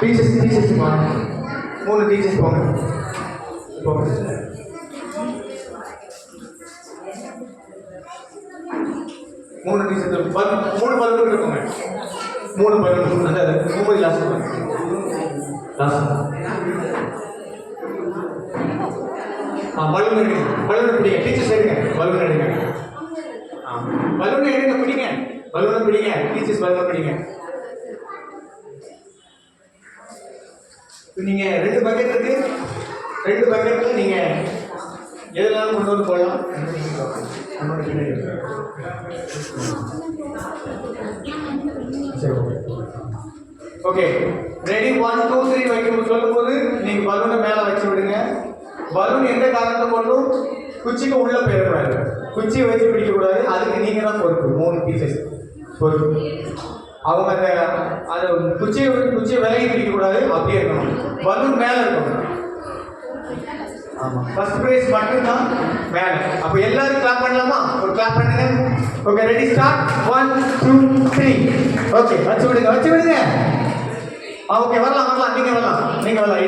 Teachers வாங்க. 3 teachers போங்க. 3 teachers 3 balloon இருக்குங்க. 3 பலூன் அந்த 3 கிளாஸ் பலூன் எடுங்க. பலூன் பிடிங்க. டீச்சர்ஸ் எடுங்க. பலூன் எடுங்க. பலூன் எடுங்க. பிடிங்க. பலூன் பிடிங்க. டீச்சர்ஸ் பலூன் பிடிங்க. நீங்க 2 பக்கெட் இருக்கு. 2 பக்கெட்ல நீங்க எதெல்லாம் கொண்டு வந்து போடலாம். ஓகே ரெடி 1 2 3 வைக்கும் சொல்லும்போது நீங்க பலூனை மேல வச்சு விடுங்க. பலூன் எந்த காரணத்தை கொண்டும் குச்சிக்கு உள்ள போயிடக்கூடாது. குச்சியை வச்சு பிடிக்க கூடாது. அதுக்கு நீங்க தான் பொறுப்பு. 3 பீசஸ் பொறுப்பு. அவங்க அந்த குச்சியை விலகி பிடிக்க கூடாது. அப்படியே இருக்கணும். பலூன் மேல இருக்கணும். ஆமா ஃபர்ஸ்ட் பிரைஸ் மட்டும்தான் மேல. அப்ப எல்லாரும் கிளாப் பண்ணலாமா? ஒரு கிளாப் பண்ணுங்க. Okay ready start 1 2 3. ஓகே வச்சு விடுங்க. ஓகே வரலாம். நீங்க வரலாம்.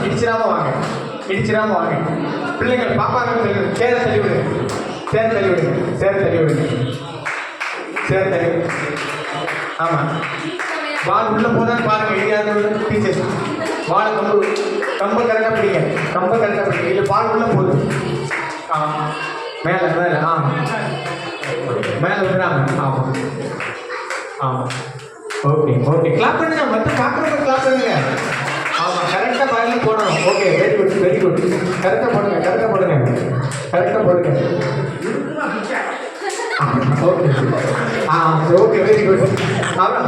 இடிச்சிராம வாங்க. பிள்ளைகள் பாப்பாங்க. சேர தள்ளி விடுங்க. ஆமா பால் உள்ள போதான்னு பாருங்க. எங்கேயாவது டீச்சர்ஸ் பால் கம்பு கரெக்டாக பிடிங்க. இல்லை பால் உள்ள போகுது. மேலே விடுறாங்க. ஆமாம் ஓகே கிளாப் பண்ணுங்க. மற்ற பார்க்குறவங்க கிளாப் பண்ணுங்க. ஆமாம் கரெக்டாக பால் போடணும். Okay very good. கரெக்டாக போடுங்க. Okay very good. அப்புறம்